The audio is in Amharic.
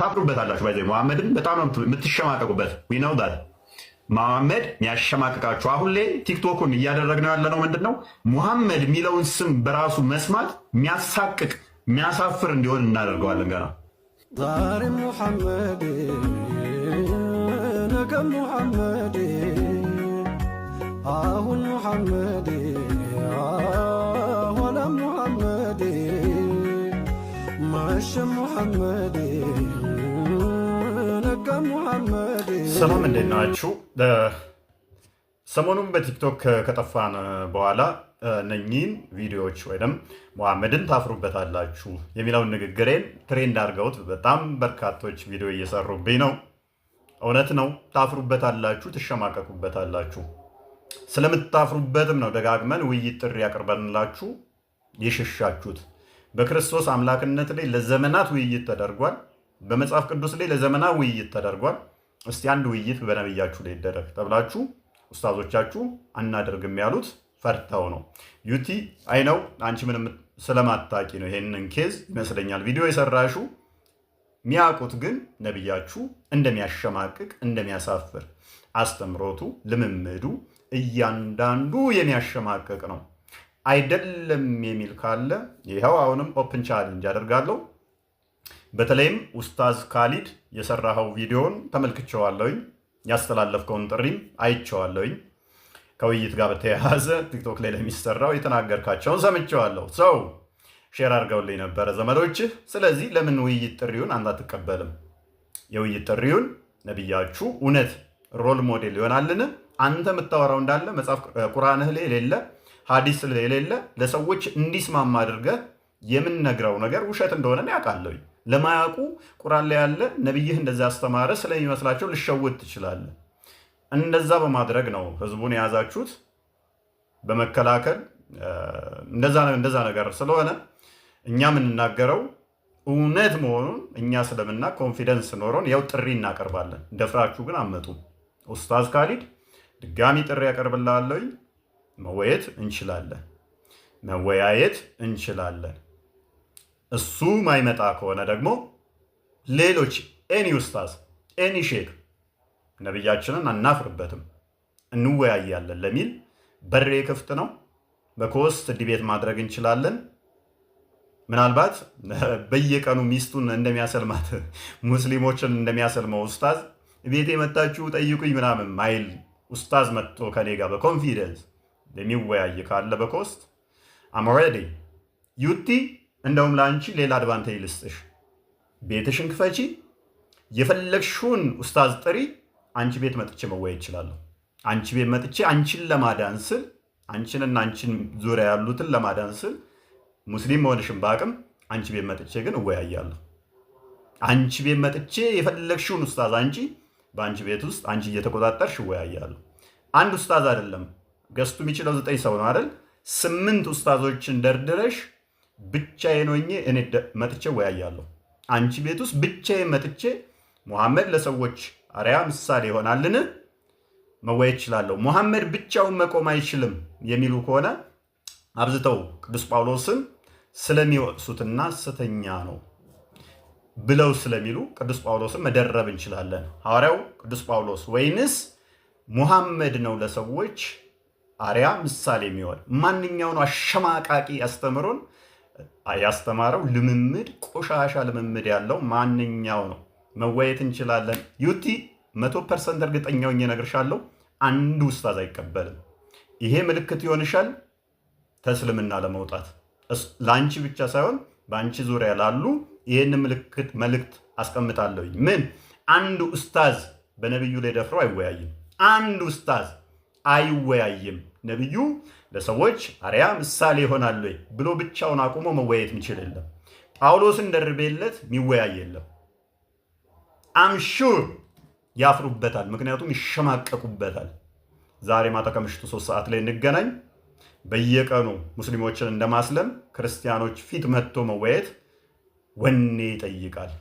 ታፍሩበታላችሁ። ባይዘ መሐመድን በጣም ነው የምትሸማቀቁበት። ዊ ነው ዳት መሐመድ የሚያሸማቅቃችሁ። አሁን ላይ ቲክቶኩን እያደረግነው ያለነው ምንድን ነው? ሙሐመድ የሚለውን ስም በራሱ መስማት የሚያሳቅቅ የሚያሳፍር እንዲሆን እናደርገዋለን። ገና ዛሬ ሙሐመድ ነገ ሙሐመድ አሁን ሙሐመድ ኋላ ሙሐመድ ማሸ ሙሐመድ ነጋ ሙሐመድ። ሰላም እንዴት ናችሁ? ሰሞኑን በቲክቶክ ከጠፋን በኋላ እነኚህን ቪዲዮዎች ወይም ሙሐመድን ታፍሩበታላችሁ የሚለውን ንግግሬን ትሬንድ አድርገውት በጣም በርካቶች ቪዲዮ እየሰሩብኝ ነው። እውነት ነው፣ ታፍሩበታላችሁ፣ ትሸማቀቁበታላችሁ። ስለምታፍሩበትም ነው ደጋግመን ውይይት ጥሪ ያቀርበንላችሁ የሸሻችሁት። በክርስቶስ አምላክነት ላይ ለዘመናት ውይይት ተደርጓል። በመጽሐፍ ቅዱስ ላይ ለዘመናት ውይይት ተደርጓል። እስቲ አንድ ውይይት በነብያችሁ ላይ ይደረግ ተብላችሁ ኡስታዞቻችሁ አናደርግም ያሉት ፈርተው ነው። ዩቲ አይነው አንቺ ምንም ስለማታቂ ነው ይሄንን ኬዝ ይመስለኛል ቪዲዮ የሰራሹ። ሚያውቁት ግን ነብያችሁ እንደሚያሸማቅቅ እንደሚያሳፍር፣ አስተምሮቱ ልምምዱ እያንዳንዱ የሚያሸማቅቅ ነው። አይደለም የሚል ካለ ይኸው አሁንም ኦፕን ቻሌንጅ አደርጋለሁ። በተለይም ኡስታዝ ካሊድ የሰራኸው ቪዲዮን ተመልክቼዋለሁኝ፣ ያስተላለፍከውን ጥሪም አይቼዋለሁኝ። ከውይይት ጋር በተያያዘ ቲክቶክ ላይ ለሚሰራው የተናገርካቸውን ሰምቼዋለሁ። ሰው ሼር አድርገውልኝ ነበረ ዘመዶችህ። ስለዚህ ለምን ውይይት ጥሪውን አንተ አትቀበልም? የውይይት ጥሪውን ነብያችሁ እውነት ሮል ሞዴል ይሆናልን? አንተ የምታወራው እንዳለ መጽሐፍ ቁርአንህ ላይ የሌለ ሐዲስ ላይ የሌለ ለሰዎች እንዲስማማ አድርገህ የምንነግረው ነገር ውሸት እንደሆነ ያውቃለሁ። ለማያውቁ ቁርአን ላይ ያለ ነብይህ እንደዛ አስተማረ ስለሚመስላቸው ልሸውት ትችላለህ። እንደዛ በማድረግ ነው ህዝቡን የያዛችሁት በመከላከል እንደዛ ነገር ስለሆነ እኛ የምንናገረው እውነት መሆኑን እኛ ስለምና ኮንፊደንስ ኖሮን ያው ጥሪ እናቀርባለን። ደፍራችሁ ግን አመጡ። ኡስታዝ ካሊድ ድጋሚ ጥሪ ያቀርብልሃለሁ። መወያየት እንችላለን። እሱ ማይመጣ ከሆነ ደግሞ ሌሎች ኤኒ ኡስታዝ ኤኒ ሼክ ነብያችንን አናፍርበትም እንወያያለን ለሚል በሬ ክፍት ነው። በኮስት ዲቤት ማድረግ እንችላለን። ምናልባት በየቀኑ ሚስቱን እንደሚያሰልማት ሙስሊሞችን እንደሚያሰልመው ኡስታዝ ቤቴ መጣችሁ ጠይቁኝ ምናምን ማይል ኡስታዝ መጥቶ ከኔ ጋር በኮንፊደንስ የሚወያይ ካለ በኮስት አም ሬዲ። ዩቲ እንደውም ለአንቺ ሌላ አድቫንቴጅ ልስጥሽ። ቤትሽን ክፈቺ፣ የፈለግሽውን ኡስታዝ ጥሪ። አንቺ ቤት መጥቼ መወያየት እችላለሁ። አንቺ ቤት መጥቼ አንቺን ለማዳን ስል አንቺንና አንቺን ዙሪያ ያሉትን ለማዳን ስል ሙስሊም መሆንሽን በአቅም አንቺ ቤት መጥቼ ግን እወያያለሁ። አንቺ ቤት መጥቼ የፈለግሽውን ኡስታዝ አንቺ በአንቺ ቤት ውስጥ አንቺ እየተቆጣጠርሽ እወያያለሁ። አንድ ኡስታዝ አይደለም ገዝቱ የሚችለው 9 ሰው ነው አይደል? 8 ኡስታዞችን ደርድረሽ ብቻዬን ሆኜ እኔ መጥቼ እወያያለሁ። አንቺ ቤት ውስጥ ብቻዬን መጥቼ ሙሐመድ ለሰዎች አርያ ምሳሌ ይሆናልን መወያየት እችላለሁ። ሙሐመድ ብቻውን መቆም አይችልም የሚሉ ከሆነ አብዝተው ቅዱስ ጳውሎስን ስለሚወቅሱትና ሐሰተኛ ነው ብለው ስለሚሉ ቅዱስ ጳውሎስን መደረብ እንችላለን። ሐዋርያው ቅዱስ ጳውሎስ ወይንስ ሙሐመድ ነው ለሰዎች አርያ ምሳሌ የሚሆን? ማንኛው ነው አሸማቃቂ አስተምሮን ያስተማረው? ልምምድ ቆሻሻ ልምምድ ያለው ማንኛው ነው? መወያየት እንችላለን። ዩቲ 100% እርግጠኛ ሆኜ እነግርሻለሁ፣ አንዱ ኡስታዝ አይቀበልም። ይሄ ምልክት ይሆንሻል ተስልምና ለመውጣት። ለአንቺ ብቻ ሳይሆን በአንቺ ዙሪያ ላሉ ይህን መልእክት አስቀምጣለሁ። ምን አንዱ ኡስታዝ በነብዩ ላይ ደፍሮ አይወያይም። አንዱ ኡስታዝ አይወያይም። ነብዩ ለሰዎች አርያ ምሳሌ ይሆናል ብሎ ብቻውን አቁሞ መወያየት የሚችል የለም። ጳውሎስን ደርቤለት የሚወያይ የለም። አምሹር ያፍሩበታል፣ ምክንያቱም ይሸማቀቁበታል። ዛሬ ማታ ከምሽቱ 3 ሰዓት ላይ እንገናኝ። በየቀኑ ሙስሊሞችን እንደማስለም ክርስቲያኖች ፊት መጥቶ መወያየት ወኔ ይጠይቃል።